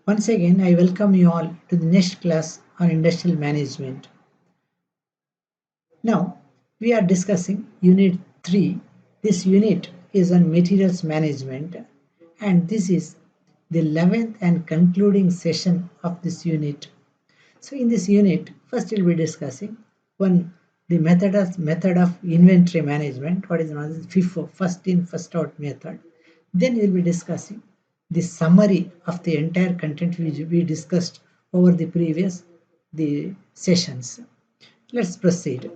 Once again, I welcome you all to the next class on industrial management. Now, we are discussing Unit 3. This unit is on materials management, and this is the 11th and concluding session of this unit. So, in this unit, first we'll be discussing the method of inventory management, what is known as FIFO, first in, first out method. Then we'll be discussing the summary of the entire content which we discussed over the previous sessions. Let's proceed.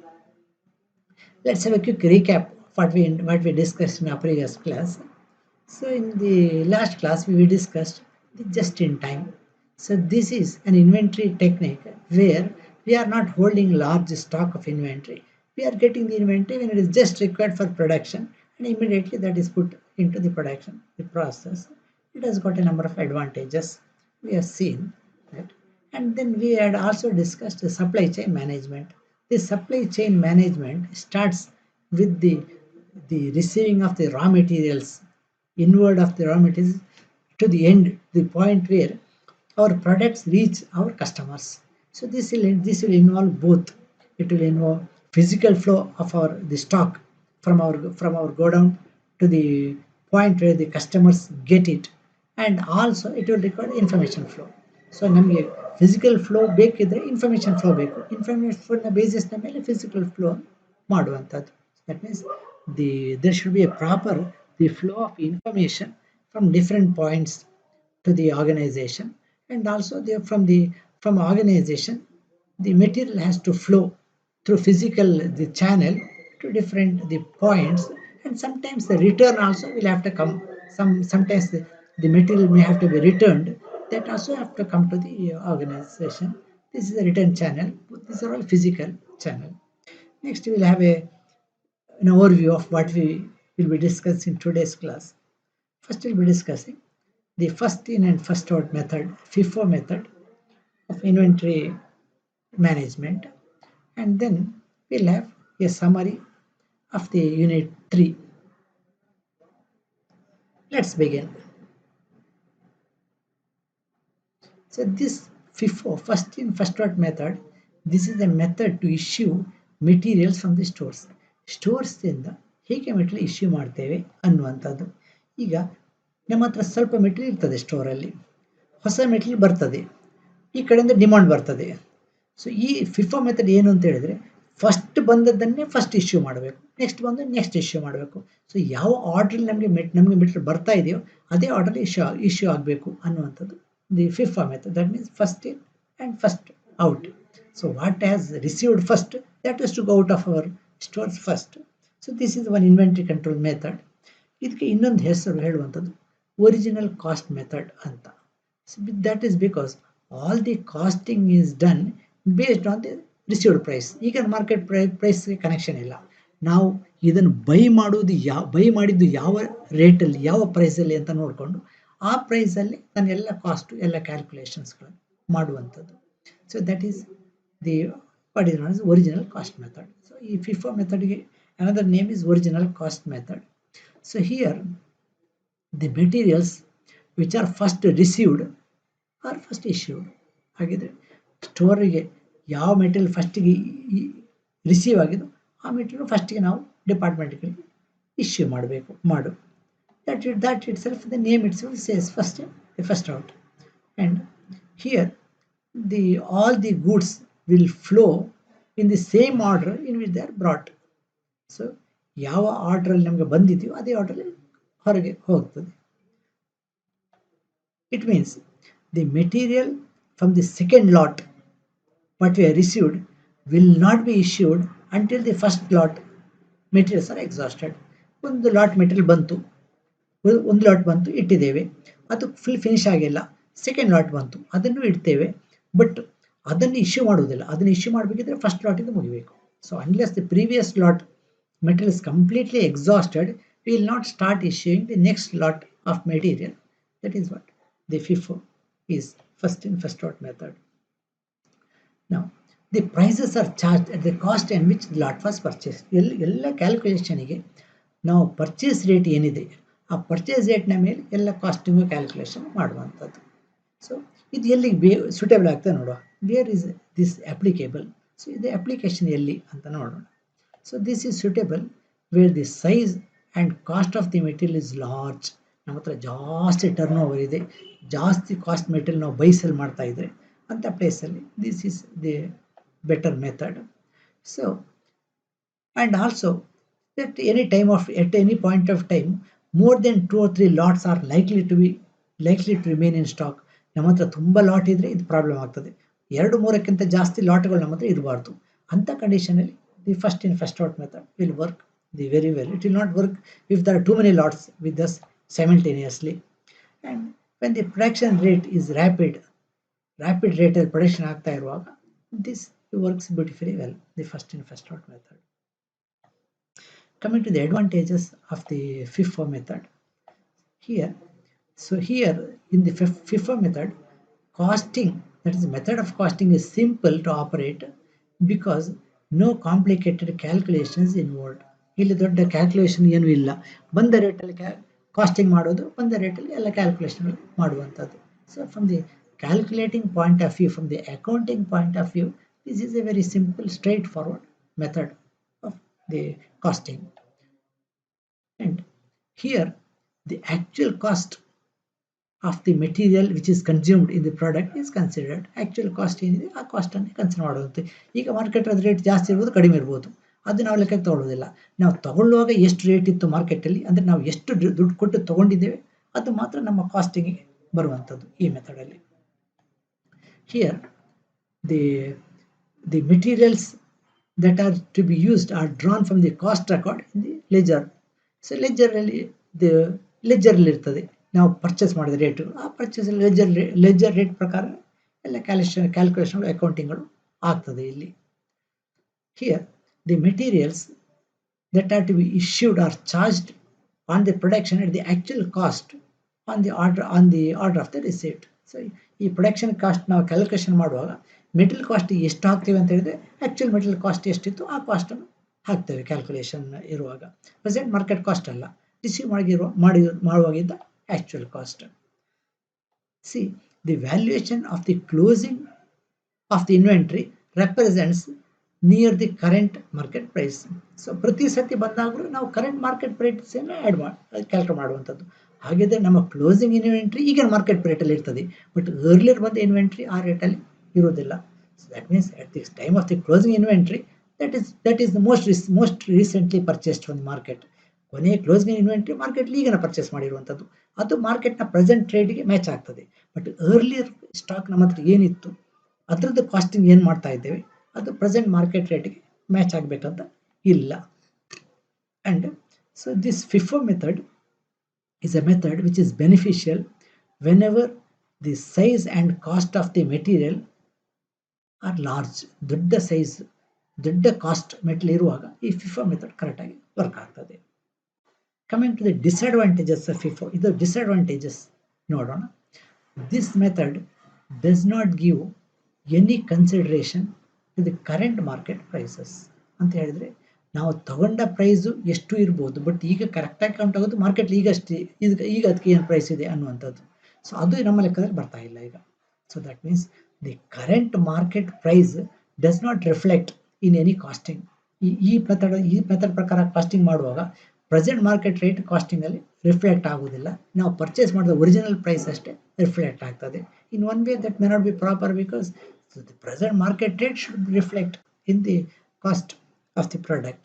Let's have a quick recap of what we discussed in our previous class. So in the last class we discussed the just in time. So this is an inventory technique where we are not holding large stock of inventory. We are getting the inventory when it is just required for production, and immediately that is put into the production, the process. It has got a number of advantages we have seen that. And then we had also discussed the supply chain management. The supply chain management starts with the receiving of the raw materials, inward of the raw materials, to the end, the point where our products reach our customers. So this will involve both. It will involve physical flow of the stock from our godown to the point where the customers get it, and also it will require information flow. So ನಮಗೆ physical flow ಬೇಕಿದ್ರೆ information flow ಬೇಕು. Information ಫ್ಲೋನ ಬೇಸಿಸ್ನ ಮೇಲೆ physical flow ಮಾಡುವಂಥದ್ದು. That means there should be a proper the flow of information from different points to the organization, and also from organization the material has to flow through physical the channel to different the points, and sometimes the return also will have to come. Sometimes the material may have to be returned, that also have to come to the organization. This is a return channel. These are all physical channel. Next we will have an overview of what we will be discussing in today's class. First we'll be discussing the first in and first out method, FIFO method of inventory management, and then we'll have a summary of the unit 3. Let's begin. So this FIFO, first in first out method, this is a method to issue materials from the stores. Stores ಇಂದ ಹೇಗೆ material issue ಮಾಡ್ತೇವೆ ಅನ್ನುವಂಥದ್ದು. ಈಗ ನಮ್ಮ ಹತ್ರ ಸ್ವಲ್ಪ material ಇರ್ತದೆ ಸ್ಟೋರಲ್ಲಿ, ಹೊಸ ಮೆಟೀರಿಯಲ್ ಬರ್ತದೆ, ಈ ಕಡೆಯಿಂದ ಡಿಮಾಂಡ್ ಬರ್ತದೆ. ಸೊ ಈ ಫಿಫೋ ಮೆಥಡ್ ಏನು ಅಂತ ಹೇಳಿದ್ರೆ, ಫಸ್ಟ್ ಬಂದದ್ದನ್ನೇ ಫಸ್ಟ್ ಇಶ್ಯೂ ಮಾಡಬೇಕು, ನೆಕ್ಸ್ಟ್ ಬಂದು ನೆಕ್ಸ್ಟ್ ಇಶ್ಯೂ ಮಾಡಬೇಕು. ಸೊ ಯಾವ ಆರ್ಡ್ರಲ್ಲಿ ನಮಗೆ ಮೆಟೀರಿಯಲ್ ಬರ್ತಾ ಇದೆಯೋ ಅದೇ ಆರ್ಡ್ರಲ್ಲಿ ಇಶ್ಯೂ ಆಗಬೇಕು ಅನ್ನುವಂಥದ್ದು the FIFO method. That means first in and first out. So what has received first, that has to go out of our stores first. So this is one inventory control method. ಇದಕ್ಕೆ ಇನ್ನೊಂದು ಹೆಸರು ಹೇಳುವಂಥದ್ದು original cost method ಅಂತ. That is because all the costing is done based on the received price. ಈಗ market ಪ್ರೈಸ್ಗೆ connection ಇಲ್ಲ. ನಾವು ಇದನ್ನು ಬೈ ಮಾಡಿದ್ದು ಯಾವ ರೇಟಲ್ಲಿ, ಯಾವ ಪ್ರೈಸಲ್ಲಿ ಅಂತ ನೋಡಿಕೊಂಡು ಆ ಪ್ರೈಸಲ್ಲಿ ನಾನು ಎಲ್ಲ ಕಾಸ್ಟು ಎಲ್ಲ ಕ್ಯಾಲ್ಕುಲೇಷನ್ಸ್ಗಳನ್ನು ಮಾಡುವಂಥದ್ದು. So that is the what is not is original cost method. So ಈ ಫಿಫೋ ಮೆಥಡ್ಗೆ another name is original cost method. So here the materials which are first received are first issued. ಹಾಗಿದ್ರೆ ಸ್ಟೋರಿಗೆ ಯಾವ material ಫಸ್ಟಿಗೆ receive ಆಗಿದ್ದು ಆ material ಫಸ್ಟಿಗೆ ನಾವು ಡಿಪಾರ್ಟ್ಮೆಂಟ್ಗೆ ಇಶ್ಯೂ ಮಾಡಬೇಕು. That itself, the name itself says first in, the first out. And here all the goods will flow in the same order in which they are brought. So ಯಾವ ಆರ್ಡ್ರಲ್ಲಿ ನಮಗೆ ಬಂದಿದೆಯೋ ಅದೇ ಆರ್ಡ್ರಲ್ಲಿ ಹೊರಗೆ ಹೋಗ್ತದೆ. It means the material from the second lot what we have received will not be issued until the first lot materials are exhausted. ಒಂದು lot material ಒಂದು lot ಬಂತು, ಇಟ್ಟಿದ್ದೇವೆ, ಅದು ಫುಲ್ ಫಿನಿಶ್ ಆಗಿಲ್ಲ. ಸೆಕೆಂಡ್ ಲಾಟ್ ಬಂತು, ಅದನ್ನು ಇಡ್ತೇವೆ, ಬಟ್ ಅದನ್ನು ಇಶ್ಯೂ ಮಾಡುವುದಿಲ್ಲ. ಅದನ್ನು ಇಶ್ಯೂ ಮಾಡಬೇಕಿದ್ರೆ ಫಸ್ಟ್ ಲಾಟಿಂದ ಮುಗಿಬೇಕು. So unless the previous lot material is completely exhausted, we will not start issuing the next lot of material. That is what the FIFO is, first in first out method. Now the prices are charge at the cost in which the lot was purchase. ಎಲ್ಲ ಕ್ಯಾಲ್ಕುಲೇಷನಿಗೆ ನಾವು purchase rate ಏನಿದೆ ಆ purchase ರೇಟ್ನ ಮೇಲೆ ಎಲ್ಲ costing calculation ಮಾಡುವಂಥದ್ದು. So ಇದು ಎಲ್ಲಿಗೆ suitable ಆಗ್ತದೆ ನೋಡುವ. Where is this applicable? So ಇದು ಅಪ್ಲಿಕೇಶನ್ ಎಲ್ಲಿ ಅಂತ ನೋಡೋಣ. So this is suitable where the size and cost of the material is large. ನಮ್ಮ ಹತ್ರ ಜಾಸ್ತಿ ಟರ್ನ್ ಓವರ್ ಇದೆ, ಜಾಸ್ತಿ ಕಾಸ್ಟ್ ಮೆಟೀರಿಯಲ್ ನಾವು ಬೈ ಸೆಲ್ ಮಾಡ್ತಾ ಇದ್ರೆ ಅಂಥ ಪ್ಲೇಸಲ್ಲಿ this is the better method. So and also at any point of time more than 2 or 3 lots are likely to remain in stock. ನಮ್ಮ ಹತ್ರ ತುಂಬ ಲಾಟ್ ಇದ್ರೆ ಇದು ಪ್ರಾಬ್ಲಮ್ ಆಗ್ತದೆ. 2-3ಕ್ಕಿಂತ ಜಾಸ್ತಿ ಲಾಟ್ಗಳು ನಮ್ಮ ಹತ್ರ ಇರಬಾರ್ದು. ಅಂಥ ಕಂಡೀಷನಲ್ಲಿ the first in first out method will work the very well. It will not work if there are too many lots with thus simultaneously. And when the production rate is rapid ರೇಟಲ್ಲಿ production ಆಗ್ತಾ ಇರುವಾಗ this works beautifully well, the first in first out method. Coming to the advantages of the FIFO method, here in the FIFO method, costing, that is the method of costing, is simple to operate because no complicated calculations involved. ಇಲ್ಲಿ ದೊಡ್ಡ calculation ಏನೂ ಇಲ್ಲ, ಬಂದ ರೇಟಲ್ಲಿ casting ಮಾಡೋದು, ಬಂದ ರೇಟಲ್ಲಿ ಎಲ್ಲ ಕ್ಯಾಲ್ಕುಲೇಷನ್ ಮಾಡುವಂಥದ್ದು. So from the calculating point of view, from the accounting point of view, this is A very simple straight forward method of the costing. And here the actual cost of the material which is consumed in the product is considered. Actual cost ಏನಿದೆ ಆ cost ಅನ್ನು consider ಮಾಡುತ್ತೆ. ಈಗ market rate ಜಾಸ್ತಿ ಇರ್ಬೋದು, ಕಡಿಮೆ ಇರ್ಬೋದು, ಅದು ನಾವು ಲೆಕ್ಕಕ್ಕೆ ತಗೊಳ್ಳೋದಿಲ್ಲ. ನಾವು ತಗೊಳ್ಳುವಾಗ ಎಷ್ಟು ರೇಟ್ ಇತ್ತು ಮಾರ್ಕೆಟಲ್ಲಿ, ಅಂದರೆ ನಾವು ಎಷ್ಟು ದುಡ್ಡು ಕೊಟ್ಟು ತಗೊಂಡಿದ್ದೇವೆ, ಅದು ಮಾತ್ರ ನಮ್ಮ ಕಾಸ್ಟಿಂಗಿಗೆ ಬರುವಂಥದ್ದು ಈ ಮೆಥಡಲ್ಲಿ. Here the materials that are to be used are drawn from the cost record in the ledger. So ಲೆಜರಲ್ಲಿ ಇರ್ತದೆ ನಾವು ಪರ್ಚೇಸ್ ಮಾಡಿದ ರೇಟು, ಆ ಪರ್ಚೇಸ್ ಲೆಜರ್ ರೇಟ್ ಪ್ರಕಾರ ಎಲ್ಲ ಕ್ಯಾಲ್ಕುಲೇಷನ್ಗಳು ಅಕೌಂಟಿಂಗ್ಗಳು ಆಗ್ತದೆ ಇಲ್ಲಿ. Here the materials that are to be issued are charged on the production at the actual cost on the order of the receipt. So ಈ ಪ್ರೊಡಕ್ಷನ್ ಕಾಸ್ಟ್ ನಾವು calculation ಮಾಡುವಾಗ material cost ಎಷ್ಟು ಹಾಕ್ತೇವೆ ಅಂತ ಹೇಳಿದ್ರೆ ಆ್ಯಕ್ಚುಯಲ್ ಮೆಟೀರಿಯಲ್ ಕಾಸ್ಟ್ ಎಷ್ಟಿತ್ತು ಆ ಕಾಸ್ಟನ್ನು ಹಾಕ್ತೇವೆ ಕ್ಯಾಲ್ಕುಲೇಷನ್ ಇರುವಾಗ. ಪ್ರೆಸೆಂಟ್ ಮಾರ್ಕೆಟ್ ಕಾಸ್ಟ್ ಅಲ್ಲ, ರಿಸೀವ್ ಮಾಡುವಾಗಿದ್ದ actual cost. See the valuation of the closing of the inventory represents near the current market price. So ಪ್ರತಿ ಸತಿ ಬಂದಾಗಲೂ ನಾವು ಕರೆಂಟ್ ಮಾರ್ಕೆಟ್ ಪ್ರೈಸನ್ನು ಕ್ಯಾಲ್ಕುಲೇಟ್ ಮಾಡುವಂಥದ್ದು. ಹಾಗಿದ್ರೆ ನಮ್ಮ ಕ್ಲೋಸಿಂಗ್ ಇನ್ವೆಂಟ್ರಿ ಈಗ ಮಾರ್ಕೆಟ್ ರೇಟಲ್ಲಿ ಇರ್ತದೆ, ಬಟ್ ಅರ್ಲಿಯರ್ ಬಂದ ಇನ್ವೆಂಟ್ರಿ ಆ ರೇಟಲ್ಲಿ ಇರೋದಿಲ್ಲ. So that means at the time of the closing inventory that is the most recently purchased from the market. ಕೊನೆಯ ಕ್ಲೋಸಿಂಗ್ ಇನ್ವೆಂಟ್ರಿ ಮಾರ್ಕೆಟ್ಲಿ ಈಗನ ಪರ್ಚೇಸ್ ಮಾಡಿರುವಂಥದ್ದು, ಅದು ಮಾರ್ಕೆಟ್ನ ಪ್ರೆಸೆಂಟ್ ರೇಟ್ಗೆ ಮ್ಯಾಚ್ ಆಗ್ತದೆ. ಬಟ್ ಅರ್ಲಿಯರ್ ಸ್ಟಾಕ್ ನಮ್ಮ ಹತ್ರ ಏನಿತ್ತು ಅದರದ್ದು ಕಾಸ್ಟಿಂಗ್ ಏನು ಮಾಡ್ತಾ ಇದ್ದೇವೆ ಅದು ಪ್ರೆಸೆಂಟ್ ಮಾರ್ಕೆಟ್ ರೇಟ್ಗೆ ಮ್ಯಾಚ್ ಆಗಬೇಕಂತ ಇಲ್ಲ. And so this FIFO method is a method which is beneficial whenever the size and cost of the material are large. ದೊಡ್ಡ ಸೈಜ್ ದೊಡ್ಡ ಕಾಸ್ಟ್ ಮೆಟೀರಿಯಲ್ ಇರುವಾಗ ಈ FIFO ಮೆಥಡ್ ಕರೆಕ್ಟಾಗಿ ವರ್ಕ್ ಆಗ್ತದೆ. Coming to the disadvantages of FIFO, ಇದು disadvantages ನೋಡೋಣ. This method does not give any consideration to the current market prices. ಅಂತ ಹೇಳಿದರೆ ನಾವು ತಗೊಂಡ ಪ್ರೈಸು ಎಷ್ಟು ಇರ್ಬೋದು, ಬಟ್ ಈಗ ಕರೆಕ್ಟಾಗಿ ಕೌಂಟ್ ಆಗೋದು ಮಾರ್ಕೆಟ್ ಈಗ ಅದಕ್ಕೆ ಏನು ಪ್ರೈಸ್ ಇದೆ ಅನ್ನುವಂಥದ್ದು. ಸೊ ಅದು ನಮ್ಮ ಲೆಕ್ಕದಲ್ಲಿ ಬರ್ತಾ ಇಲ್ಲ ಈಗ. So that means the current market price does not reflect in any costing. ಈ ಮೆಥಡ್ ಪ್ರಕಾರ ಕಾಸ್ಟಿಂಗ್ ಮಾಡುವಾಗ ಪ್ರೆಸೆಂಟ್ ಮಾರ್ಕೆಟ್ ರೇಟ್ ಕಾಸ್ಟಿಂಗಲ್ಲಿ ರಿಫ್ಲೆಕ್ಟ್ ಆಗೋದಿಲ್ಲ, ನಾವು ಪರ್ಚೇಸ್ ಮಾಡಿದ ಒರಿಜಿನಲ್ ಪ್ರೈಸ್ ಅಷ್ಟೇ ರಿಫ್ಲೆಕ್ಟ್ ಆಗ್ತದೆ. In one way that may not be proper because the present market rate should reflect in the cost of the product.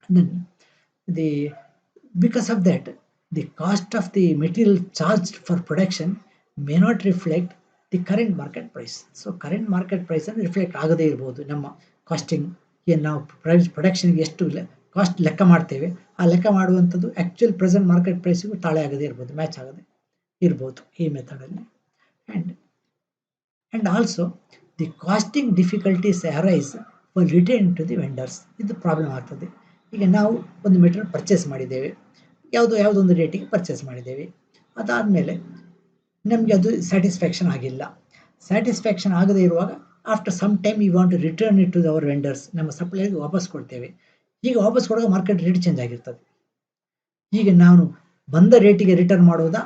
And then because of that the cost of the material charged for production may not reflect the current market price. So current market price ಅನ್ನು reflect ಆಗದೇ ಇರ್ಬೋದು. ನಮ್ಮ casting ಏನು ನಾವು ಪ್ರೊಡಕ್ಷನ್ಗೆ ಎಷ್ಟು cost ಲೆಕ್ಕ ಮಾಡ್ತೇವೆ ಆ ಲೆಕ್ಕ ಮಾಡುವಂಥದ್ದು ಆ್ಯಕ್ಚುಯಲ್ ಪ್ರೆಸೆಂಟ್ ಮಾರ್ಕೆಟ್ ಪ್ರೈಸಿಗೂ ತಾಳೆ ಆಗದೇ ಇರ್ಬೋದು, ಮ್ಯಾಚ್ ಆಗದೆ ಇರ್ಬೋದು ಈ ಮೆಥಡಲ್ಲಿ. And also the costing difficulties arise return to the vendors. ಇದು ಪ್ರಾಬ್ಲಮ್ ಆಗ್ತದೆ. ಈಗ ನಾವು ಒಂದು ಮೆಟೀರಿಯಲ್ ಪರ್ಚೇಸ್ ಮಾಡಿದ್ದೇವೆ, ಯಾವುದೊಂದು ರೇಟಿಗೆ ಪರ್ಚೇಸ್ ಮಾಡಿದ್ದೇವೆ, ಅದಾದಮೇಲೆ ನಮಗೆ ಅದು ಸ್ಯಾಟಿಸ್ಫ್ಯಾಕ್ಷನ್ ಆಗಿಲ್ಲ. ಸ್ಯಾಟಿಸ್ಫ್ಯಾಕ್ಷನ್ ಆಗದೇ ಇರುವಾಗ after some time you want to return it to our vendors, ನಮ್ಮ ಸಪ್ಲೈಗೆ ವಾಪಸ್ ಕೊಡ್ತೇವೆ. ಈಗ ವಾಪಸ್ ಕೊಡುವಾಗ ಮಾರ್ಕೆಟ್ ರೇಟ್ ಚೇಂಜ್ ಆಗಿರ್ತದೆ. ಈಗ ನಾನು ಬಂದ ರೇಟಿಗೆ ರಿಟರ್ನ್ ಮಾಡೋದಾ,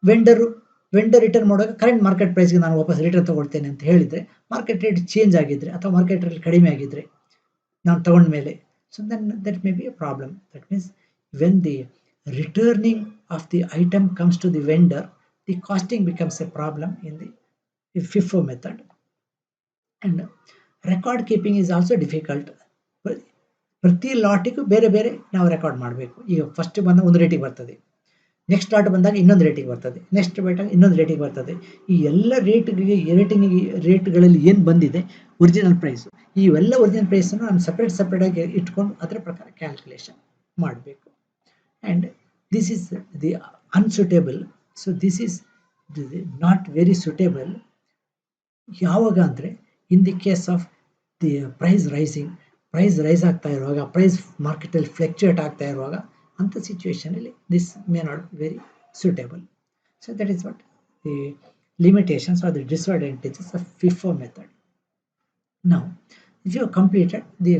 ವೆಂಡರು ವೆಂಡರ್ ರಿಟರ್ನ್ ಮಾಡುವಾಗ ಕರೆಂಟ್ ಮಾರ್ಕೆಟ್ ಪ್ರೈಸ್ಗೆ ನಾನು ವಾಪಸ್ ರಿಟರ್ನ್ ತಗೊಳ್ತೇನೆ ಅಂತ ಹೇಳಿದರೆ, ಮಾರ್ಕೆಟ್ ರೇಟ್ ಚೇಂಜ್ ಆಗಿದ್ರೆ ಅಥವಾ ಮಾರ್ಕೆಟ್ ರೇಟ್ ಕಡಿಮೆ ಆಗಿದ್ರೆ ನಾವು ತಗೊಂಡ ಮೇಲೆ, so then that may be a problem. That means when the returning of the item comes to the vendor, the costing becomes a problem in the FIFO method. And record keeping is also difficult. ಪ್ರತಿ ಲಾಟಿಗೂ ಬೇರೆ ಬೇರೆ ನಾವು record ಮಾಡಬೇಕು. ಈಗ first ಬಂದ ಒಂದು ರೇಟಿಗೆ ಬರ್ತದೆ, ನೆಕ್ಸ್ಟ್ ಲಾಟ್ ಬಂದಾಗ ಇನ್ನೊಂದು ರೇಟಿಗೆ ಬರ್ತದೆ, ನೆಕ್ಸ್ಟ್ ಬೇಟಾಗ ಇನ್ನೊಂದು ರೇಟಿಗೆ ಬರ್ತದೆ. ಈ ಎಲ್ಲ ರೇಟ್ಗಳಲ್ಲಿ ಏನು ಬಂದಿದೆ ಒರಿಜಿನಲ್ ಪ್ರೈಸು, ಇವೆಲ್ಲ ಒರಿಜಿನಲ್ ಪ್ರೈಸನ್ನು ನಾನು ಸಪ್ರೇಟಾಗಿ ಇಟ್ಕೊಂಡು ಅದರ ಪ್ರಕಾರ ಕ್ಯಾಲ್ಕುಲೇಷನ್ ಮಾಡಬೇಕು. And this is the unsuitable. So this is not very suitable. ಯಾವಾಗ ಅಂದರೆ in the case of the price rise ಆಗ್ತಾ ಇರುವಾಗ, ಪ್ರೈಸ್ ಮಾರ್ಕೆಟಲ್ಲಿ ಫ್ಲಕ್ಚುಯೇಟ್ ಆಗ್ತಾ ಇರುವಾಗ, ಅಂಥ ಸಿಚುವೇಶನಲ್ಲಿ this may not very suitable. So that is what the limitations or the disadvantages of FIFO method. Now, if you have completed the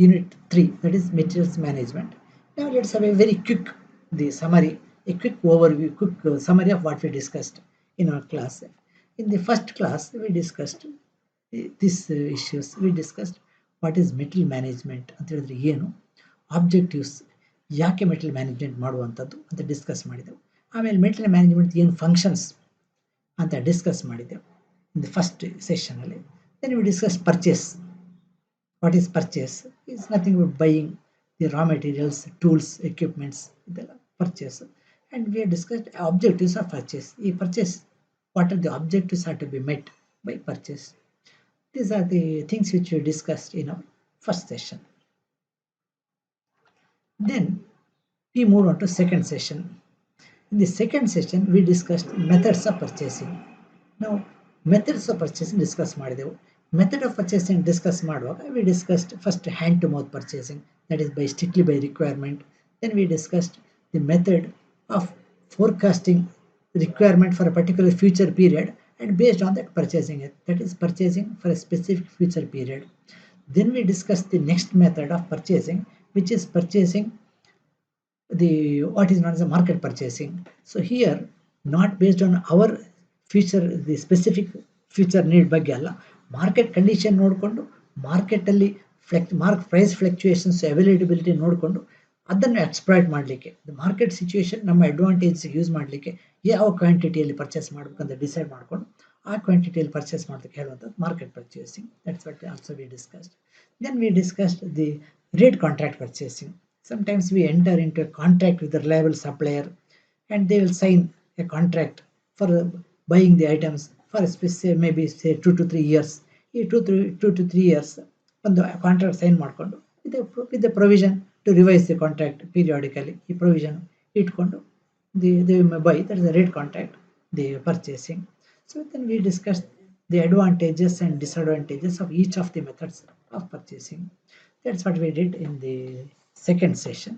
unit 3, that is materials management. Now let's have a very quick summary, a quick overview, summary of what we discussed in our class. In the first class, we discussed these issues. We discussed what is material management ಅಂತ ಹೇಳಿದ್ರೆ ಏನು, objectives, ಯಾಕೆ material management ಮಾಡುವಂಥದ್ದು ಅಂತ discuss ಮಾಡಿದೆವು. ಆಮೇಲೆ material management ಏನು functions ಅಂತ ಡಿಸ್ಕಸ್ ಮಾಡಿದೆವು ಇನ್ ದಿ ಫಸ್ಟ್ ಸೆಷನಲ್ಲಿ. Then we discuss purchase. What is purchase? Is nothing but buying the raw materials, tools, equipments, ಇದೆಲ್ಲ purchase. And we discussed objectives of purchase. ಈ purchase, what are the objectives are to be met by purchase. These are the things which we discussed in our first session. Then we move on to second session. In the second session, we discussed methods of purchasing. Now, methods of purchasing discuss ಮಾಡಿದೆವು. Method of purchasing discuss ಮಾಡುವಾಗ we discussed first hand to mouth purchasing, that is by strictly by requirement. Then we discussed the method of forecasting requirement for a particular future period and based on that purchasing it, that is purchasing for a specific future period. Then we discussed the next method of purchasing, which is purchasing what is known as a market purchasing. So here, not based on our future, the specific future need ಬಗ್ಗೆ ಅಲ್ಲ, market condition ನೋಡಿಕೊಂಡು, ಮಾರ್ಕೆಟಲ್ಲಿ price fluctuations availability ನೋಡಿಕೊಂಡು ಅದನ್ನು exploit ಮಾಡಲಿಕ್ಕೆ, market situation ನಮ್ಮ ಅಡ್ವಾಂಟೇಜ್ಗೆ use ಮಾಡಲಿಕ್ಕೆ ಯಾವ ಕ್ವಾಂಟಿಟಿಯಲ್ಲಿ ಪರ್ಚೇಸ್ ಮಾಡಬೇಕಂತ ಡಿಸೈಡ್ ಮಾಡಿಕೊಂಡು ಆ ಕ್ವಾಂಟಿಟಿಯಲ್ಲಿ ಪರ್ಚೇಸ್ ಮಾಡೋದಕ್ಕೆ ಹೇಳುವಂಥದ್ದು market purchasing. That's what also we discussed. Then we discussed the rate contract purchasing. Sometimes we enter into a contract with a reliable supplier and they will sign a contract for buying the items for a specific, maybe say 2 to 3 years. ಈ 2 to 3 years ಒಂದು contract sign ಮಾಡಿಕೊಂಡು with the provision to revise the contract periodically. ಈ provision ಇಟ್ಕೊಂಡು they may buy, that is the rate contract, the purchasing. So then we discussed the advantages and disadvantages of each of the methods of purchasing. That's what we did in the second session.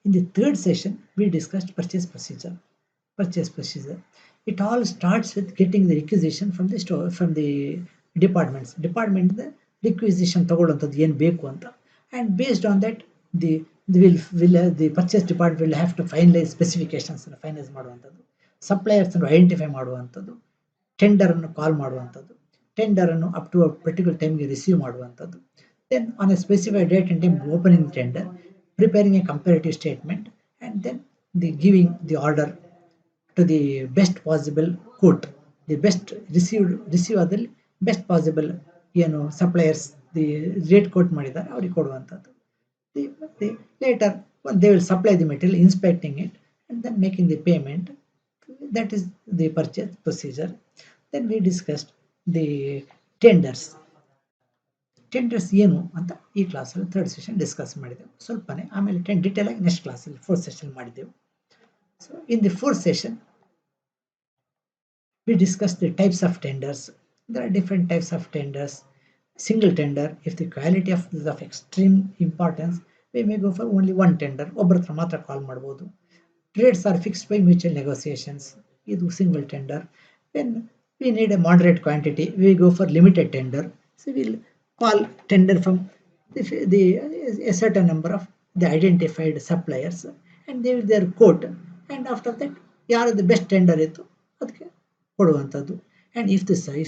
In the third session, we discussed purchase procedure. It all starts with getting the requisition from the store, from the department the requisition ತಗೊಳ್ಳೋಂಥದ್ದು ಏನು ಬೇಕು ಅಂತ, and based on that the purchase department will have to finalize specifications ಅನ್ನು finalise ಮಾಡುವಂಥದ್ದು, suppliers ಅನ್ನು identify ಮಾಡುವಂಥದ್ದು, tender ಅನ್ನು ಕಾಲ್ ಮಾಡುವಂಥದ್ದು, tender ಅನ್ನು ಅಪ್ ಟು ಪರ್ಟಿಕ್ಯುಲರ್ ಟೈಮ್ಗೆ ರಿಸೀವ್ ಮಾಡುವಂಥದ್ದು. Then on a specified date and time opening the tender, preparing a comparative statement, and then giving the order to the best possible quote, the best receivaದಲ್ಲಿ best possible ಏನು suppliers the rate quote ಮಾಡಿದ್ದಾರೆ ಅವರಿಗೆ ಕೊಡುವಂಥದ್ದು. Later they will supply the material, inspecting it and then making the payment. That is the purchase procedure. Then we discussed the tenders ಏನು ಅಂತ ಈ ಕ್ಲಾಸಲ್ಲಿ third session discuss ಮಾಡಿದೆವು ಸ್ವಲ್ಪನೇ. ಆಮೇಲೆ ಡೀಟೇಲ್ ಆಗಿ ನೆಕ್ಸ್ಟ್ ಕ್ಲಾಸಲ್ಲಿ ಫೋರ್ತ್ ಸೆಷನ್ ಮಾಡಿದೆವು. So in the fourth session we discuss the types of tenders. There are different types of tenders. Single tender, if the quality of is of extreme importance we may go for only one tender, ಒಬ್ಬರ ಹತ್ರ ಮಾತ್ರ call ಮಾಡ್ಬೋದು. Rates are fixed by mutual negotiations, ಇದು single tender. When we need a moderate quantity, we go for limited tender. So we'll call tender from a certain number of the identified suppliers and they will their quote, and after that ಯಾರದ್ದು best tender ಇತ್ತು ಅದಕ್ಕೆ ಕೊಡುವಂಥದ್ದು. And if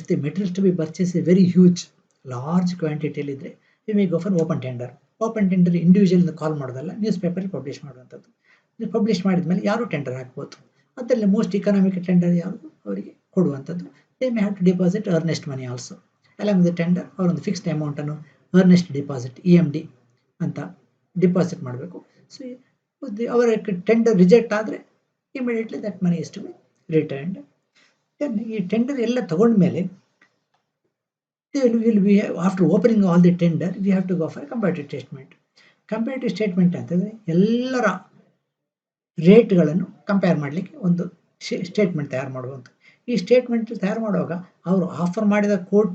the material to be purchase a very huge large ಕ್ವಾಂಟಿಟಿಯಲ್ಲಿದ್ದರೆ we may go for open tender. Open tender individual call ಮಾಡೋದಲ್ಲ, news ಪೇಪರಲ್ಲಿ publish ಮಾಡುವಂಥದ್ದು. ನೀವು publish ಮಾಡಿದ ಮೇಲೆ ಯಾರು ಟೆಂಡರ್ ಹಾಕ್ಬೋದು. ಅದರಲ್ಲಿ ಮೋಸ್ಟ್ ಇಕನಾಮಿಕ್ ಟೆಂಡರ್ ಯಾವುದು ಅವರಿಗೆ ಕೊಡುವಂಥದ್ದು. They may have to deposit earnest money also along the tender. ಅವರೊಂದು ಫಿಕ್ಸ್ಡ್ ಅಮೌಂಟನ್ನು ಅರ್ನೆಸ್ಟ್ ಡಿಪಾಸಿಟ್ EMD ಅಂತ ಡಿಪಾಸಿಟ್ ಮಾಡಬೇಕು. ಸೊ ಅವರ ಟೆಂಡರ್ ರಿಜೆಕ್ಟ್ ಆದರೆ immediately that money is to be returned. Then ಈ ಟೆಂಡರ್ ಎಲ್ಲ ತಗೊಂಡ್ಮೇಲೆ after opening all the tender we have to go for comparative statement. Comparative statement ಅಂತಂದರೆ ಎಲ್ಲರ ರೇಟ್ಗಳನ್ನು ಕಂಪೇರ್ ಮಾಡಲಿಕ್ಕೆ ಒಂದು ಸ್ಟೇಟ್ಮೆಂಟ್ ತಯಾರು ಮಾಡುವಂಥ. ಈ ಸ್ಟೇಟ್ಮೆಂಟ್ ತಯಾರು ಮಾಡುವಾಗ ಅವರು ಆಫರ್ ಮಾಡಿದ ಕೋಟ್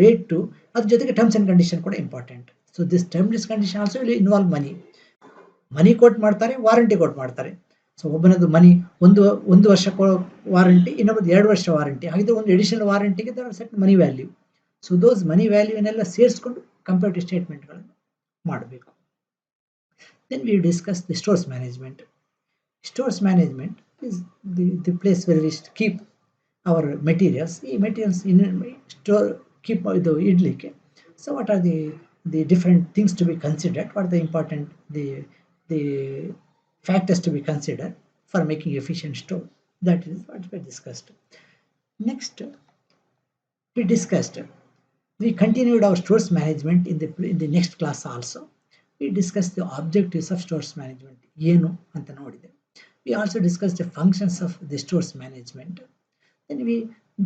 ರೇಟು ಅದ್ರ ಜೊತೆಗೆ ಟರ್ಮ್ಸ್ ಆ್ಯಂಡ್ ಕಂಡೀಷನ್ ಕೂಡ important. So this terms condition also will involve money quote ಮಾಡ್ತಾರೆ, ವಾರಂಟಿ ಕೋಟ್ ಮಾಡ್ತಾರೆ. ಸೊ ಒಬ್ಬನದು ಮನಿ ಒಂದು ವರ್ಷ ವಾರಂಟಿ, ಇನ್ನೊಬ್ಬದು 2 ವರ್ಷ ವಾರಂಟಿ, ಹಾಗಿದ್ರೆ ಒಂದು ಎಡಿಷನಲ್ ವಾರಂಟಿಗೆ set money value. So those money ವ್ಯಾಲ್ಯೂನೆಲ್ಲ ಸೇರಿಸ್ಕೊಂಡು ಕಂಪ್ಯಾರಿಟಿವ್ ಸ್ಟೇಟ್ಮೆಂಟ್ಗಳನ್ನು ಮಾಡಬೇಕು. Then we discuss the stores management. Stores management is the place where we keep our materials. ಈ ಮೆಟೀರಿಯಲ್ಸ್ ಇನ್ ಸ್ಟೋರ್ ಕೀಪ್ ಇದು ಇಡಲಿಕ್ಕೆ. So what are the different things to be considered, what the important the factors to be considered for making efficient store. That is what we discussed. Next we continued our stores management in the next class also. We discussed the objectives of stores management ಏನು ಅಂತ ನೋಡಿದೆ. We also discussed the functions of the stores management. Then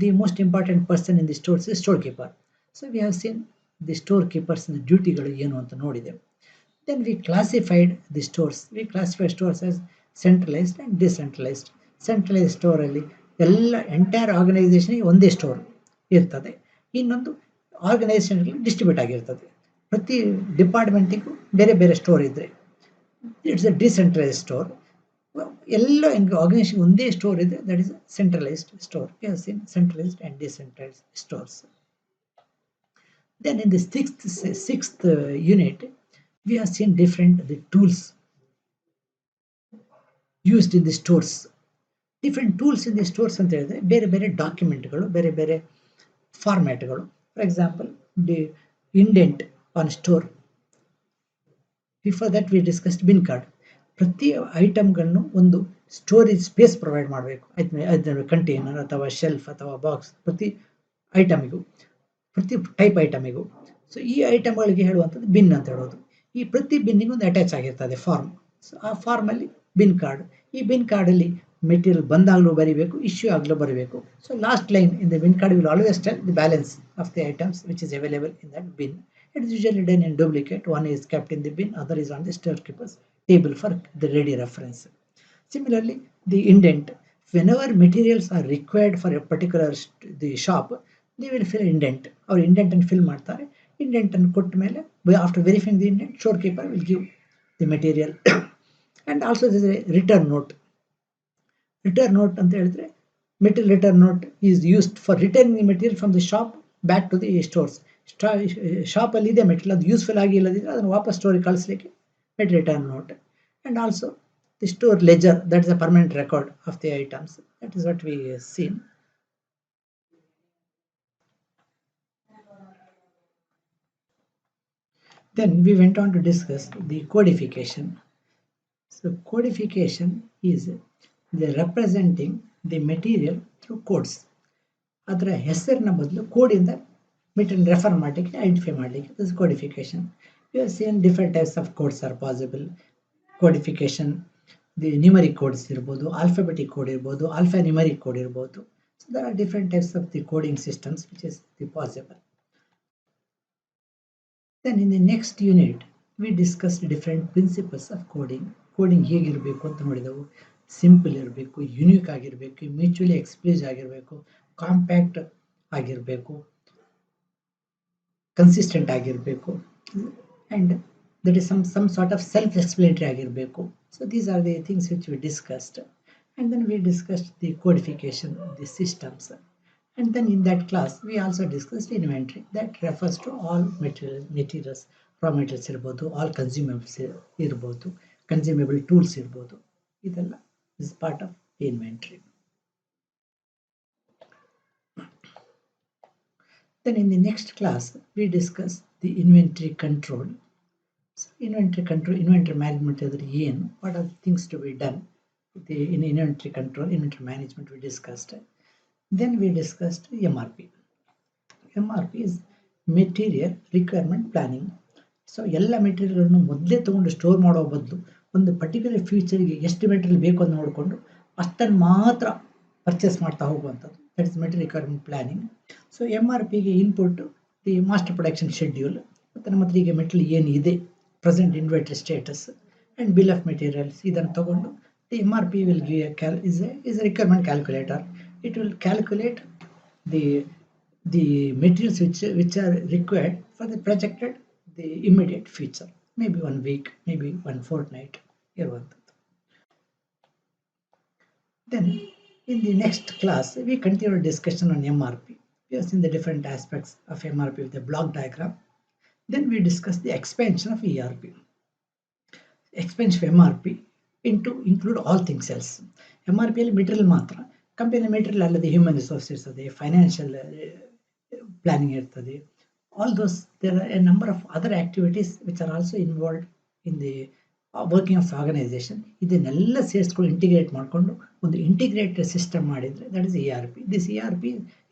the most important person in the stores is storekeeper. So we have seen the storekeepers and the dutyಗಳು ಏನು ಅಂತ ನೋಡಿದೆವು. Then we classified the stores. We classified stores as centralized and decentralized. Centralized store ಅಲ್ಲಿ ಎಲ್ಲ entire ಆರ್ಗನೈಸೇಷನ್ಗೆ ಒಂದೇ store ಇರ್ತದೆ. ಇನ್ನೊಂದು organisation distribute ಆಗಿರ್ತದೆ. ಪ್ರತಿ ಡಿಪಾರ್ಟ್ಮೆಂಟಿಗೂ ಬೇರೆ ಬೇರೆ ಸ್ಟೋರ್ ಇದ್ದರೆ ಇಟ್ಸ್ ಎ ಡಿಸೆಂಟ್ರಲೈಸ್ಡ್ ಸ್ಟೋರ್. ಎಲ್ಲ ಆರ್ಗನೈಸೇಷನ್ ಒಂದೇ ಸ್ಟೋರ್ ಇದೆ, that is centralised store. We have seen centralised and decentralised stores. Then in the sixth unit we have seen the tools used in the stores. Different tools in the stores ಅಂತ ಹೇಳಿದ್ರೆ ಬೇರೆ ಬೇರೆ ಡಾಕ್ಯುಮೆಂಟ್ಗಳು, ಬೇರೆ ಬೇರೆ ಫಾರ್ಮ್ಯಾಟ್ಗಳು. For example the indent on store. Before that we discussed bin card. ಪ್ರತಿ ಐಟಮ್ಗಳನ್ನು ಒಂದು ಸ್ಟೋರೇಜ್ ಸ್ಪೇಸ್ ಪ್ರೊವೈಡ್ ಮಾಡಬೇಕು. ಅದನ್ನ ಕಂಟೈನರ್ ಅಥವಾ ಶೆಲ್ಫ್ ಅಥವಾ ಬಾಕ್ಸ್, ಪ್ರತಿ ಐಟಮಿಗೂ, ಪ್ರತಿ ಟೈಪ್ ಐಟಮಿಗೂ. ಸೊ ಈ ಐಟಮ್ಗಳಿಗೆ ಹೇಳುವಂಥದ್ದು ಬಿನ್ ಅಂತ ಹೇಳೋದು. ಈ ಪ್ರತಿ ಬಿನ್ನಿಗೂ ಒಂದು ಅಟ್ಯಾಚ್ ಆಗಿರ್ತದೆ ಫಾರ್ಮ್. ಸೊ ಆ ಫಾರ್ಮಲ್ಲಿ ಬಿನ್ ಕಾರ್ಡ್. ಈ ಬಿನ್ ಕಾರ್ಡಲ್ಲಿ ಮೆಟೀರಿಯಲ್ ಬಂದಾಗಲೂ ಬರೀಬೇಕು, ಇಶ್ಯೂ ಆಗಲೂ ಬರಬೇಕು. So last line in the bin card will always tell the balance of the items which is available in that bin. It is usually done in duplicate. One is kept in the bin, other is on the storekeeper's table for the ready reference. Similarly, the indent. Whenever materials are required for a particular the shop, they will fill indent. Or indent and fill ಮಾಡ್ತಾರೆ. Indent and ಕೊಟ್ಟ ಮೇಲೆ after verifying the indent, storekeeper will give the material. And also there is a return note. Return note ಅಂತ ಹೇಳಿದ್ರೆ material return note is used for returning the material from the shop back to the stores. ಶಾಪಲ್ಲಿ ಇದೆ material, ಅದು useful ಆಗಿ ಇಲ್ಲದಿದ್ದರೆ ಅದನ್ನು ವಾಪಸ್ ಸ್ಟೋರಿಗೆ ಕಳಿಸ್ಲಿಕ್ಕೆ return note. And also the store ledger, that is a permanent record of the items. That is what we seen. Then we went on to discuss the codification. So codification is the representing the material through codes. ಅದರ ಹೆಸರಿನ ಬದಲು ಕೋಡಿಂದ material refer ಮಾಡಲಿಕ್ಕೆ, identify ಮಾಡಲಿಕ್ಕೆ, this codification. You have seen different types of codes are possible. Codification, the numeric codes ಇರ್ಬೋದು, alphabetic code ಇರ್ಬೋದು, alpha numeric code ಇರ್ಬೋದು. So there are different types of the coding systems which is the possible. Then in the next unit we discussed different principles of coding. Coding ಹೇಗಿರಬೇಕು ಅಂತ ನೋಡಿದೆವು. Simple ಇರಬೇಕು, unique ಆಗಿರಬೇಕು, mutually exclusive ಆಗಿರಬೇಕು, compact ಆಗಿರಬೇಕು, consistent ಆಗಿರಬೇಕು, and that is some sort of self-explanatory ಆಗಿರಬೇಕು. So these are the things which we discussed. And then we discussed the codification, the systems. And then in that class we also discussed inventory. That refers to all materials, raw materials ಇರ್ಬೋದು, all consumables ಇರ್ಬೋದು, consumable tools ಇರ್ಬೋದು. ಇದೆಲ್ಲ is part of inventory. Then in the next class, we discuss the inventory control. So inventory control, inventory management is what are the things to be done in inventory control, inventory management we discussed. Then we discussed MRP. MRP is material requirement planning. So ಎಲ್ಲ ಮೆಟೀರಿಯಲ್ಗಳನ್ನು ಮೊದಲೇ ತೊಗೊಂಡು store ಮಾಡೋ ಬದಲು ಒಂದು particular ಫ್ಯೂಚರ್ಗೆ ಎಷ್ಟು material ಬೇಕು ಅಂತ ನೋಡಿಕೊಂಡು ಅಷ್ಟನ್ನು ಮಾತ್ರ ಪರ್ಚೇಸ್ ಮಾಡ್ತಾ ಹೋಗುವಂಥದ್ದು. That is material requirement planning. So MRPಗೆ input the master production schedule, ಮತ್ತು ನಮ್ಮ ಹತ್ರ ಈಗ ಮೆಟೀರಿಯಲ್ ಏನಿದೆ, present inventory status and bill of materials, ಇದನ್ನು ತಗೊಂಡು the MRP will give is a requirement calculator. It will calculate the materials which are required for the projected the immediate future, maybe 1 week, maybe 1 fortnight. Then in the next class we continue discussion on MRP. We have seen the different aspects of MRP with the block diagram. Then we discuss the expansion of ERP. Expansion of MRP into include all things else. MRP ಅಲ್ಲಿ material ಮಾತ್ರ, company material ಅಲ್ಲದೆ human resource ಇರ್ತದೆ, financial planning ಇರ್ತದೆ. All those, there are a number of other activities which are also involved in the working of organization. ಇದನ್ನೆಲ್ಲ ಸೇರಿಸ್ಕೊಂಡು integrate ಮಾಡಿಕೊಂಡು ಒಂದು integrated system ಮಾಡಿದರೆ that is ERP. This ERP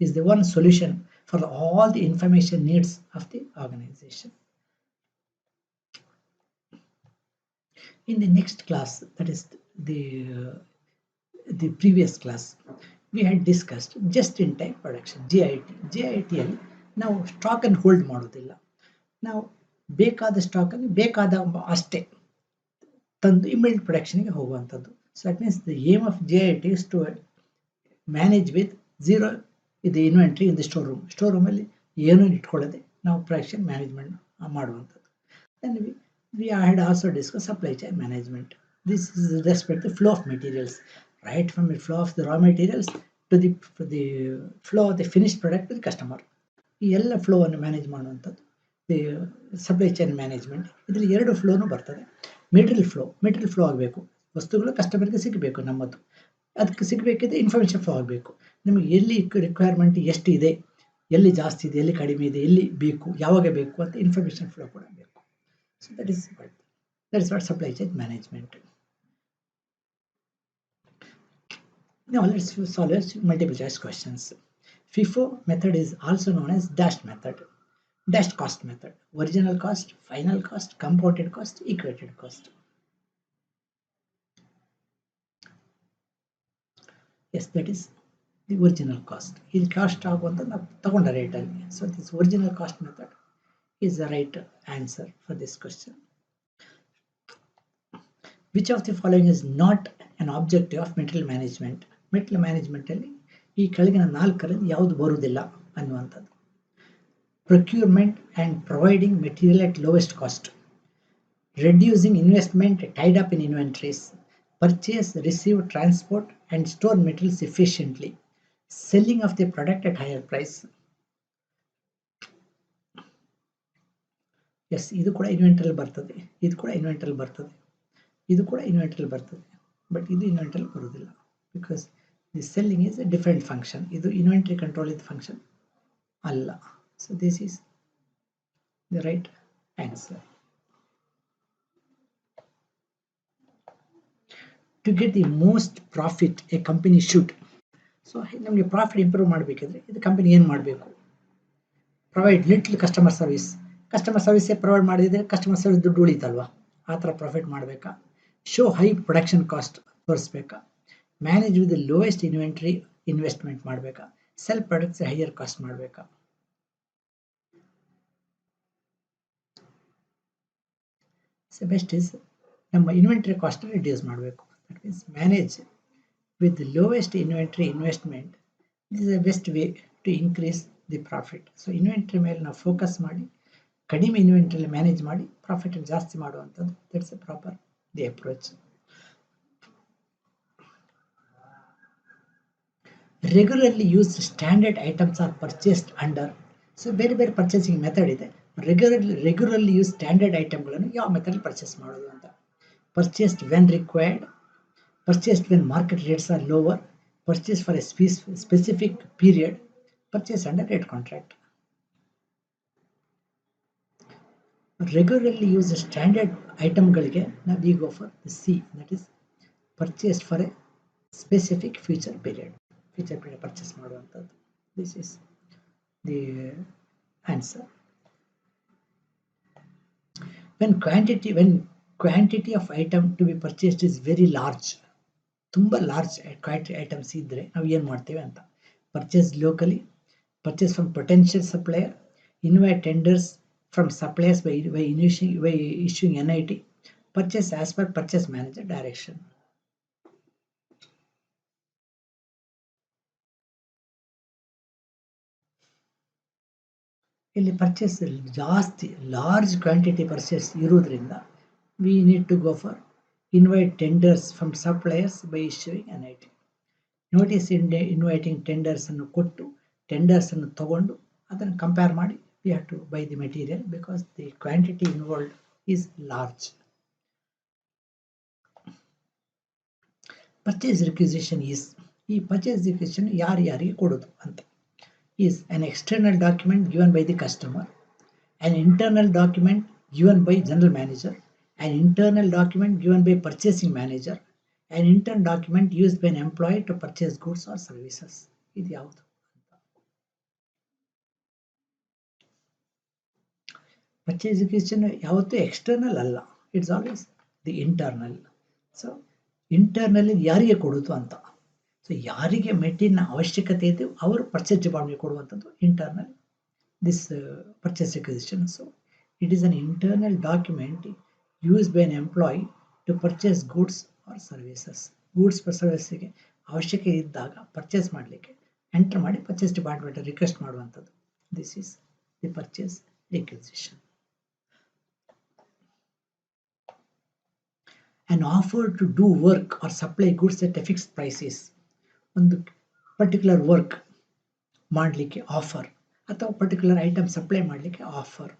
is the one solution for all the information needs of the organization. In the next class, that is the previous class, we had discussed just in time production, JIT. JIT ಅಲ್ಲಿ ನಾವು stock ಅನ್ನು hold ಮಾಡೋದಿಲ್ಲ, ನಾವು ಬೇಕಾದ stock ಅನ್ನು ಬೇಕಾದ ಅಷ್ಟೇ ತಂದು ಇಮಿಡಿಯೇಟ್ ಪ್ರೊಡಕ್ಷನ್ಗೆ ಹೋಗುವಂಥದ್ದು. So that means the aim of JIT is to manage with zero ಇದು ಇನ್ವೆಂಟ್ರಿ ಇನ್ ದಿ ಸ್ಟೋರ್ ರೂಮಲ್ಲಿ ಏನೂ ಇಟ್ಕೊಳ್ಳದೆ ನಾವು ಪ್ರೊಡಕ್ಷನ್ ಮ್ಯಾನೇಜ್ಮೆಂಟ್ ಮಾಡುವಂಥದ್ದು. Then we had also discussed supply chain management. This is respect the flow of materials, right from the flow of the raw materials to the flow of the finished product to the customer. ಈ ಎಲ್ಲ flow ಅನ್ನು manage ಮಾಡುವಂಥದ್ದು the supply chain management. ಇದರಲ್ಲಿ 2 ಫ್ಲೋನು ಬರ್ತದೆ. Material flow ಆಗಬೇಕು, ವಸ್ತುಗಳು ಕಸ್ಟಮರ್ಗೆ ಸಿಗಬೇಕು, ನಮ್ಮದು ಅದಕ್ಕೆ ಸಿಗಬೇಕಿದ್ರೆ ಇನ್ಫಾರ್ಮೇಷನ್ ಫ್ಲೋ ಆಗಬೇಕು. ನಿಮಗೆ ಎಲ್ಲಿ ರಿಕ್ವೈರ್ಮೆಂಟ್ ಎಷ್ಟಿದೆ, ಎಲ್ಲಿ ಜಾಸ್ತಿ ಇದೆ, ಎಲ್ಲಿ ಕಡಿಮೆ ಇದೆ, ಎಲ್ಲಿ ಬೇಕು, ಯಾವಾಗ ಬೇಕು ಅಂತ ಇನ್ಫಾರ್ಮೇಷನ್ ಫ್ಲೋ ಕೂಡ ಬೇಕು. So that is what supply chain management. Now let's solve multiple choice questions. FIFO method is also known as dashed method, dashed cost method. Original cost, final cost, compounded cost, equated cost. Yes, that is the original cost. This cost ಆಗುವಂತ ನಾವು ತಗೊಂಡ rate ಅಲ್ಲಿ. So this original cost method is the right answer for this question. Which of the following is not an objective of material management? Material management ಅಲ್ಲಿ ಈ ಕೆಳಗಿನ 4ರಲ್ಲಿ ಯಾವುದು ಬರುವುದಿಲ್ಲ ಅನ್ನುವಂಥದ್ದು. Procurement and providing material at lowest cost, reducing investment tied up in inventories, purchase, receive, transport and store materials efficiently, selling of the product at higher price. Yes, ಇದು ಕೂಡ ಇನ್ವೆಂಟ್ರಿಯಲ್ಲಿ ಬರ್ತದೆ, ಇದು ಕೂಡ ಇನ್ವೆಂಟ್ರಿಯಲ್ಲಿ ಬರ್ತದೆ, ಇದು ಕೂಡ ಇನ್ವೆಂಟ್ರಿಯಲ್ಲಿ ಬರ್ತದೆ. ಬಟ್ ಇದು ಇನ್ವೆಂಟ್ರಿಯಲ್ಲಿ ಬರೋದಿಲ್ಲ, because the selling is a different function. ಇದು ಇನ್ವೆಂಟ್ರಿ ಕಂಟ್ರೋಲ್ ಇದ್ ಫಂಕ್ಷನ್ ಅಲ್ಲ. So this is the right answer. To get the most profit a company should. So ನಮಗೆ ಪ್ರಾಫಿಟ್ ಇಂಪ್ರೂವ್ ಮಾಡಬೇಕಿದ್ರೆ ಇದು ಕಂಪನಿ ಏನು ಮಾಡಬೇಕು? Provide little customer service. Customer ಸರ್ವಿಸೇ provide ಮಾಡಿದರೆ ಕಸ್ಟಮರ್ ಸರ್ವಿಸ್ ದುಡ್ಡು ಉಳಿತಲ್ವಾ, ಆ ಥರ ಪ್ರಾಫಿಟ್ ಮಾಡಬೇಕಾ? ಶೋ ಹೈ ಪ್ರೊಡಕ್ಷನ್ ಕಾಸ್ಟ್ ತೋರಿಸ್ಬೇಕಾ? Manage with the lowest inventory investment ಮಾಡಬೇಕಾ? ಸೆಲ್ ಪ್ರಾಡಕ್ಟ್ಸ್ ಹೈಯರ್ ಕಾಸ್ಟ್ ಮಾಡಬೇಕಾ? ಸೊ ಬೆಸ್ಟ್ ಇಸ್ ನಮ್ಮ ಇನ್ವೆಂಟ್ರಿ ಕಾಸ್ಟ್ ರಿಡ್ಯೂಸ್ ಮಾಡಬೇಕು. That means manage with the lowest inventory investment. This is the best way to increase the profit. So inventory ಮೇಲೆ ನಾವು focus ಮಾಡಿ ಕಡಿಮೆ ಇನ್ವೆಂಟ್ರಿಯಲ್ಲಿ manage ಮಾಡಿ profit ಜಾಸ್ತಿ ಮಾಡುವಂಥದ್ದು. That's a proper the approach. Regularly use standard items are purchased under. So ಬೇರೆ ಬೇರೆ purchasing method ಇದೆ. ರೆಗ್ಯುಲರ್ಲಿ ಯೂಸ್ ಸ್ಟ್ಯಾಂಡರ್ಡ್ ಐಟಮ್ಗಳನ್ನು ಯಾವ ಮೆಥಡ್ ಪರ್ಚೇಸ್ ಮಾಡೋದು ಅಂತ. Purchased when required, purchased when market rates are lower, purchase for a specific period, purchase under rate contract. Regularly used standard itemಗಳಿಗೆ ನಾವು we go for the C, that is purchased for a specific future period. Future period purchase ಮಾಡುವಂಥದ್ದು. This is the answer. When quantity of item to be purchased is very large, ತುಂಬ large quantity items ಇದ್ದರೆ ನಾವು ಏನು ಮಾಡ್ತೇವೆ ಅಂತ, purchase locally, purchase from potential supplier, invite tenders from suppliers by issuing NIT, purchase as per purchase manager direction. ಇಲ್ಲಿ purchase ಜಾಸ್ತಿ large quantity purchase ಇರುವುದರಿಂದ we need to go for invite tenders from suppliers by issuing NIT. Notice inviting tenders ಅನ್ನು ಕೊಟ್ಟು tenders ಅನ್ನು ತಗೊಂಡು ಅದನ್ನು compare ಮಾಡಿ we have to buy the material because the quantity involved is large. Purchase requisition is, ಈ purchase requisition ಯಾರಿಗೆ ಕೊಡೋದು ಅಂತ, is an external document given by the customer, an internal document given by general manager, an internal document given by purchasing manager, an internal document used by an employee to purchase goods or services. ಇದು ಯಾವುದು? Purchase requisition ಯಾವತ್ತೂ external ಅಲ್ಲ, it's always the internal. So ಇಂಟರ್ನಲ್ಲಿ ಯಾರಿಗೆ ಕೊಡೋದು ಅಂತ, so ಯಾರಿಗೆ ಮೆಟೀರಿಯಲ್ನ ಅವಶ್ಯಕತೆ ಇದೆ ಅವರು ಪರ್ಚೇಸ್ ಡಿಪಾರ್ಟ್ಮೆಂಟ್ ಕೊಡುವಂಥದ್ದು internal this purchase requisition. So it is an internal document use by an employee to purchase goods or services. Goods ಸರ್ವಿಸ್ಗೆ ಅವಶ್ಯಕತೆ ಇದ್ದಾಗ ಪರ್ಚೇಸ್ ಮಾಡಲಿಕ್ಕೆ ಎಂಟರ್ ಮಾಡಿ ಪರ್ಚೇಸ್ ಡಿಪಾರ್ಟ್ಮೆಂಟ್ ರಿಕ್ವೆಸ್ಟ್ ಮಾಡುವಂಥದ್ದು. This is the purchase requisition. An offer to do work or supply goods at a fixed prices. ಒಂದು particular work ಮಾಡಲಿಕ್ಕೆ offer ಅಥವಾ particular item supply ಮಾಡಲಿಕ್ಕೆ offer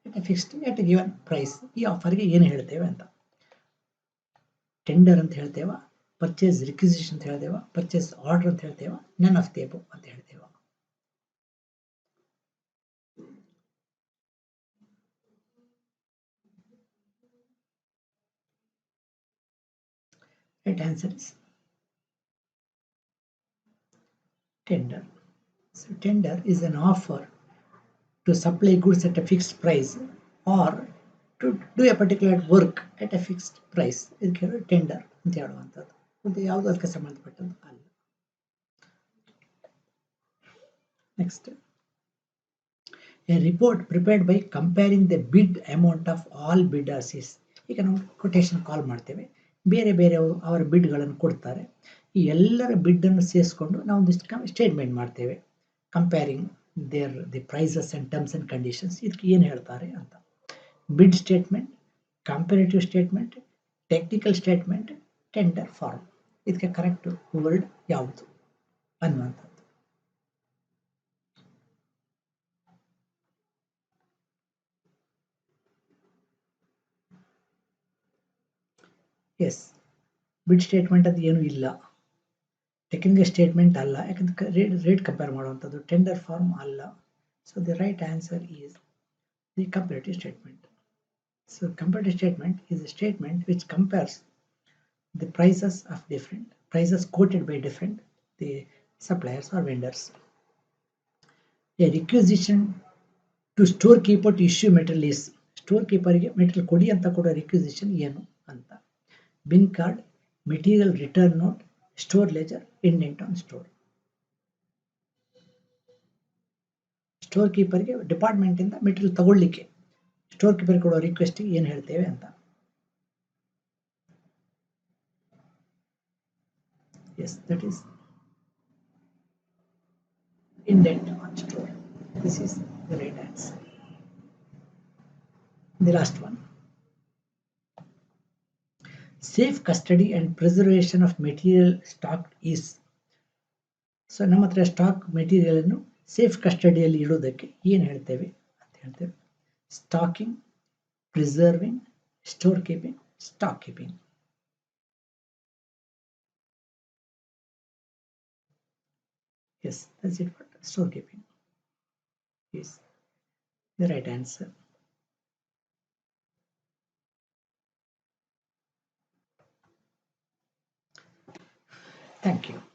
at a fixed at a given price. ಈ ಆಫರ್ಗೆ ಏನು ಹೇಳ್ತೇವೆ ಅಂತ, tender ಅಂತ ಹೇಳ್ತೇವ, ಪರ್ಚೇಸ್ ರಿಕ್ವಿಸಿಷನ್ ಅಂತ ಹೇಳ್ತೇವ, ಪರ್ಚೇಸ್ ಆರ್ಡರ್ ಅಂತ ಹೇಳ್ತೇವ, ನನ್ ಆಫ್ ದಿ ಅಬವ್ ಅಂತ ಹೇಳ್ತೇವ. Right answer is tender. So tender is an offer to supply goods at a fixed price or to do a particular work at a fixed price. ಇದಕ್ಕೆ tender ಅಂತ ಹೇಳುವಂಥದ್ದು. ಮತ್ತು ಯಾವುದು ಅದಕ್ಕೆ ಸಂಬಂಧಪಟ್ಟದ್ದು ಅಲ್ಲ. Next, A report prepared by comparing the ಬಿಡ್ amount of all ಬಿಡರ್ಸ್ is. ಈಗ ನಾವು ಕೊಟೇಶನ್ ಕಾಲ್ ಮಾಡ್ತೇವೆ, ಬೇರೆ ಬೇರೆಯವರು ಅವರ ಬಿಡ್ಗಳನ್ನು ಕೊಡ್ತಾರೆ, ಈ ಎಲ್ಲರ ಬಿಡ್ಡನ್ನು ಸೇರಿಸ್ಕೊಂಡು ನಾವು ಒಂದಿಷ್ಟು ಸ್ಟೇಟ್ಮೆಂಟ್ ಮಾಡ್ತೇವೆ, comparing the prices and terms and conditions. ಇದಕ್ಕೆ ಏನು ಹೇಳ್ತಾರೆ ಅಂತ, bid statement, comparative statement, technical statement, tender form. ಇದಕ್ಕೆ ಕರೆಕ್ಟ್ ವರ್ಡ್ ಯಾವುದು ಅನ್ನುವಂಥದ್ದು. ಎಸ್, ಬಿಡ್ ಸ್ಟೇಟ್ಮೆಂಟ್ ಅದು ಏನೂ ಇಲ್ಲ, ಟೆಕ್ನಿಕಲ್ ಸ್ಟೇಟ್ಮೆಂಟ್ ಅಲ್ಲ, ಯಾಕಂದ್ರೆ ರೇಟ್ ಕಂಪೇರ್ ಮಾಡುವಂಥದ್ದು, ಟೆಂಡರ್ ಫಾರ್ಮ್ ಅಲ್ಲ. So the right answer is the comparative statement. So comparative statement is a statement which compares the prices of different prices quoted by different the suppliers or vendors. A requisition to storekeeper to issue material is, storekeeper ಗೆ material ಕೊಡಿ ಅಂತ ಕೊಡೋ requisition ಏನು ಅಂತ, bin card, material return note, store ledger, indent on store. Store ಕೀಪರ್ಗೆ department ಇಂದ material ತಗೊಳ್ಳಿಕ್ಕೆ store keeper ಕೊಡೋ ರಿಕ್ವೆಸ್ಟ್ ಏನು ಹೇಳ್ತೇವೆ ಅಂತ. Yes, that is indent on store. This is the right answer. The last one. Safe custody and preservation of material stocked is. So ನಮ್ಮ ಹತ್ರ stock material ಅನ್ನು ಸೇಫ್ ಕಸ್ಟಡಿಯಲ್ಲಿ ಇಡೋದಕ್ಕೆ ಏನು ಹೇಳ್ತೇವೆ ಅಂತ ಹೇಳ್ತೇವೆ, stalking, preserving, store keeping, stock keeping. Yes, that's it for storekeeping. Is the right answer. Thank you.